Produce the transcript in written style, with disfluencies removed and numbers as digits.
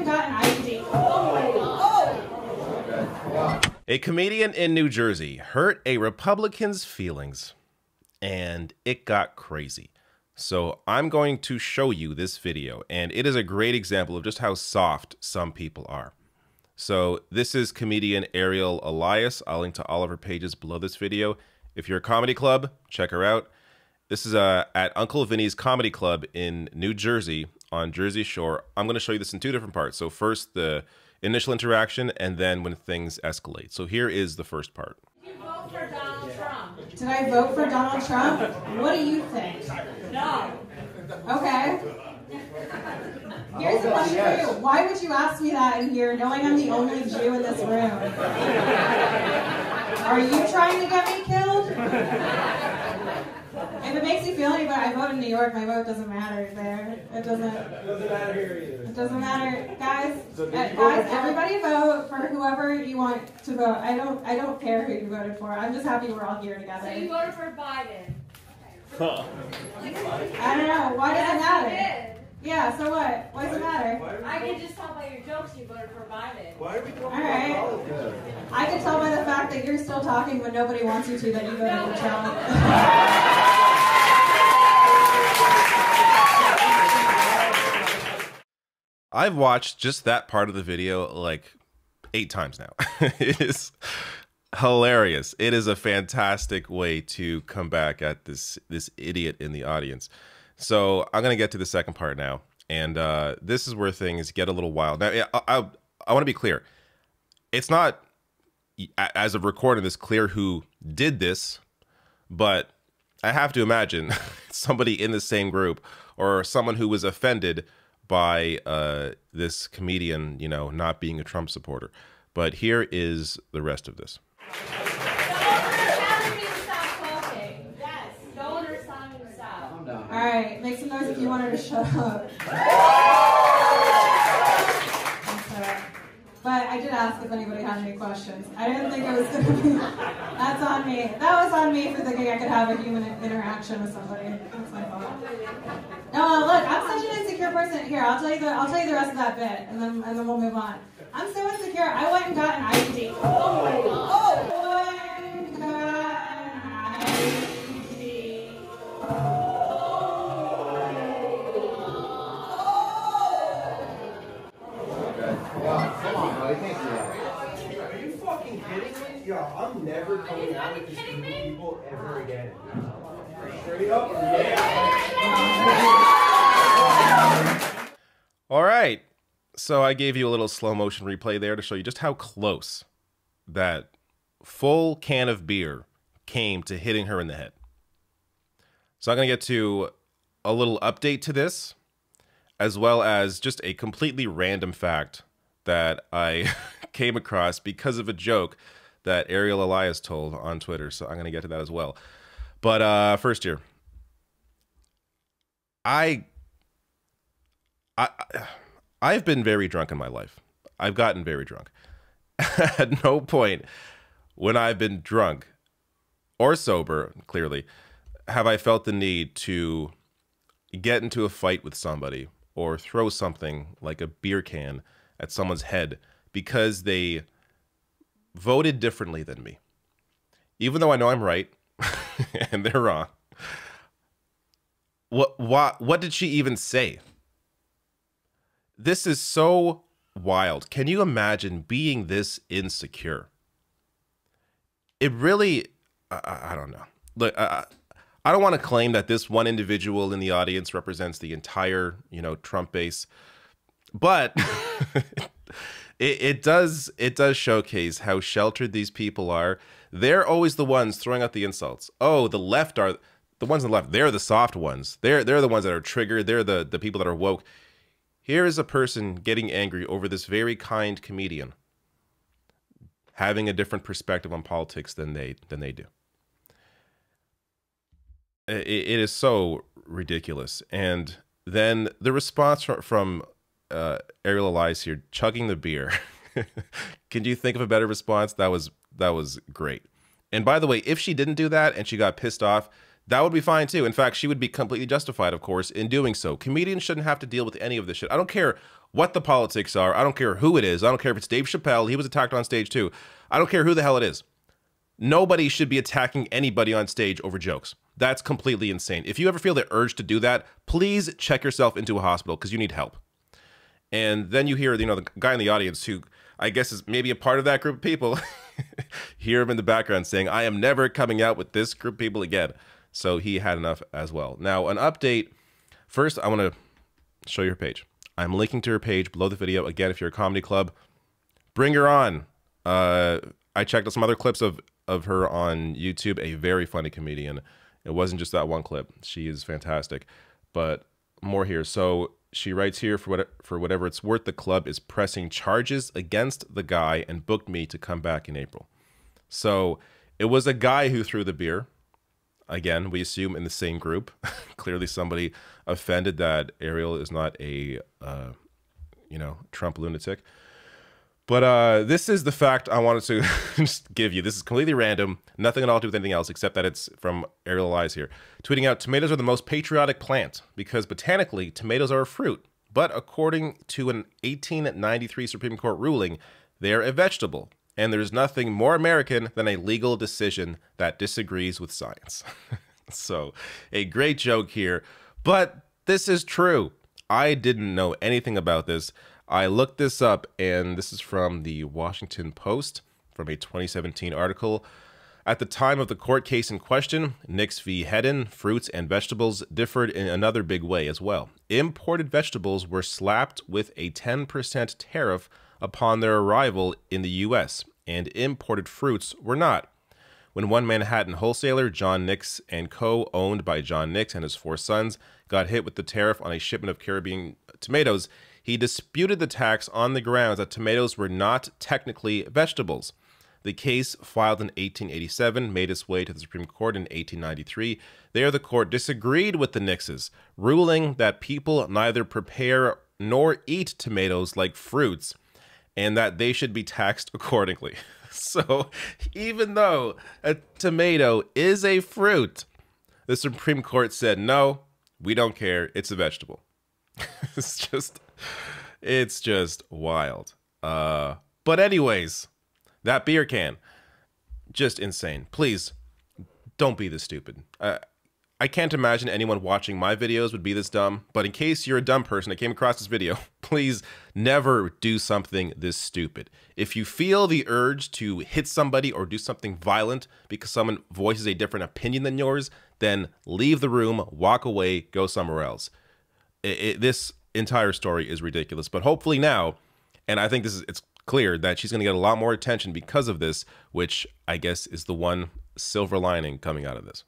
and got an ID. Oh. A comedian in New Jersey hurt a Republican's feelings, and it got crazy. So I'm going to show you this video, and it is a great example of just how soft some people are. So this is comedian Ariel Elias. I'll link to all of her pages below this video. If you're a comedy club, check her out. This is at Uncle Vinnie's Comedy Club in New Jersey on Jersey Shore. I'm going to show you this in two different parts. So first the initial interaction, and then when things escalate. So here is the first part. Did you vote for Donald Trump? Did I vote for Donald Trump? What do you think? No. Okay. Here's a question for you. Why would you ask me that in here, knowing I'm the only Jew in this room? Are you trying to get me killed? If it makes you feel any better, I vote in New York. My vote doesn't matter there. It doesn't matter here either. It doesn't matter, guys. Guys, everybody vote for whoever you want to vote. I don't care who you voted for. I'm just happy we're all here together. So you voted for Biden. I don't know. Why does it matter? Yeah, so what? Why does it matter? I can just tell by your jokes you voted for Biden. All right. I can tell by the fact that you're still talking when nobody wants you to that you voted for Trump. I've watched just that part of the video like 8 times now. It is hilarious. It is a fantastic way to come back at this idiot in the audience. So I'm going to get to the second part now. And this is where things get a little wild. Now, I want to be clear. It's not, as of recording this, clear who did this. But I have to imagine somebody in the same group or someone who was offended by this comedian, you know, not being a Trump supporter. But here is the rest of this. All right, make some noise if you want her to shut up. But I did ask if anybody had any questions. I didn't think it was going to be. That's on me. That was on me for thinking I could have a human interaction with somebody. That's my fault. No, look, I'm such an insecure person. Here, I'll tell you the rest of that bit, and then we'll move on. I'm so insecure. I went and got an ID. Oh my God. Are you fucking kidding me? Yo, I'm never coming out with these people ever again. Straight up, yeah. All right. So I gave you a little slow motion replay there to show you just how close that full can of beer came to hitting her in the head. So I'm going to get to a little update to this, as well as just a completely random fact that I came across because of a joke that Ariel Elias told on Twitter. So I'm going to get to that as well. But first here, I've been very drunk in my life. I've gotten very drunk. At no point when I've been drunk or sober, clearly, have I felt the need to get into a fight with somebody or throw something like a beer can at someone's head because they voted differently than me. Even though I know I'm right and they're wrong. What did she even say? This is so wild. Can you imagine being this insecure? It really, I don't know. Look, I don't want to claim that this one individual in the audience represents the entire, Trump base, but it does showcase how sheltered these people are. They're always the ones throwing out the insults. Oh, the left are the ones on the left. They're the soft ones. They're the ones that are triggered. They're the people that are woke. Here is a person getting angry over this very kind comedian having a different perspective on politics than they do. It is so ridiculous. And then the response from Ariel Elias here, chugging the beer. Can you think of a better response? That was great. And by the way, if she didn't do that and she got pissed off, that would be fine too. In fact, she would be completely justified, of course, in doing so. Comedians shouldn't have to deal with any of this shit. I don't care what the politics are. I don't care who it is. I don't care if it's Dave Chappelle. He was attacked on stage too. I don't care who the hell it is. Nobody should be attacking anybody on stage over jokes. That's completely insane. If you ever feel the urge to do that, please check yourself into a hospital because you need help. And then you hear, the guy in the audience who I guess is maybe a part of that group of people, hear him in the background saying, I am never coming out with this group of people again. So he had enough as well. Now, an update. First, I want to show you her page. I'm linking to her page below the video. Again, if you're a comedy club, bring her on. I checked out some other clips of her on YouTube. A very funny comedian. It wasn't just that one clip. She is fantastic. But more here. So she writes here, for whatever it's worth, the club is pressing charges against the guy and booked me to come back in April. So it was a guy who threw the beer. Again, we assume in the same group. Clearly somebody offended that Ariel is not a, Trump lunatic. But this is the fact I wanted to just give you. This is completely random. Nothing at all to do with anything else, except that it's from Ariel Elias here. Tweeting out, tomatoes are the most patriotic plant because botanically, tomatoes are a fruit. But according to an 1893 Supreme Court ruling, they are a vegetable. And there's nothing more American than a legal decision that disagrees with science. So, a great joke here. But this is true. I didn't know anything about this. I looked this up, and this is from the Washington Post, from a 2017 article. At the time of the court case in question, Nix v. Hedden, fruits and vegetables differed in another big way as well. Imported vegetables were slapped with a 10% tariff upon their arrival in the U.S., and imported fruits were not. When one Manhattan wholesaler, John Nix & Co., owned by John Nix and his 4 sons, got hit with the tariff on a shipment of Caribbean tomatoes, he disputed the tax on the grounds that tomatoes were not technically vegetables. The case, filed in 1887, made its way to the Supreme Court in 1893. There, the court disagreed with the Nixes, ruling that people neither prepare nor eat tomatoes like fruits, and that they should be taxed accordingly. So, even though a tomato is a fruit, the Supreme Court said, no, we don't care, it's a vegetable. It's just wild. But anyways, that beer can, just insane. Please, don't be this stupid. I can't imagine anyone watching my videos would be this dumb, but in case you're a dumb person that came across this video, please never do something this stupid. If you feel the urge to hit somebody or do something violent because someone voices a different opinion than yours, then leave the room, walk away, go somewhere else. This entire story is ridiculous, but hopefully now, and I think it's clear that she's going to get a lot more attention because of this, which I guess is the one silver lining coming out of this.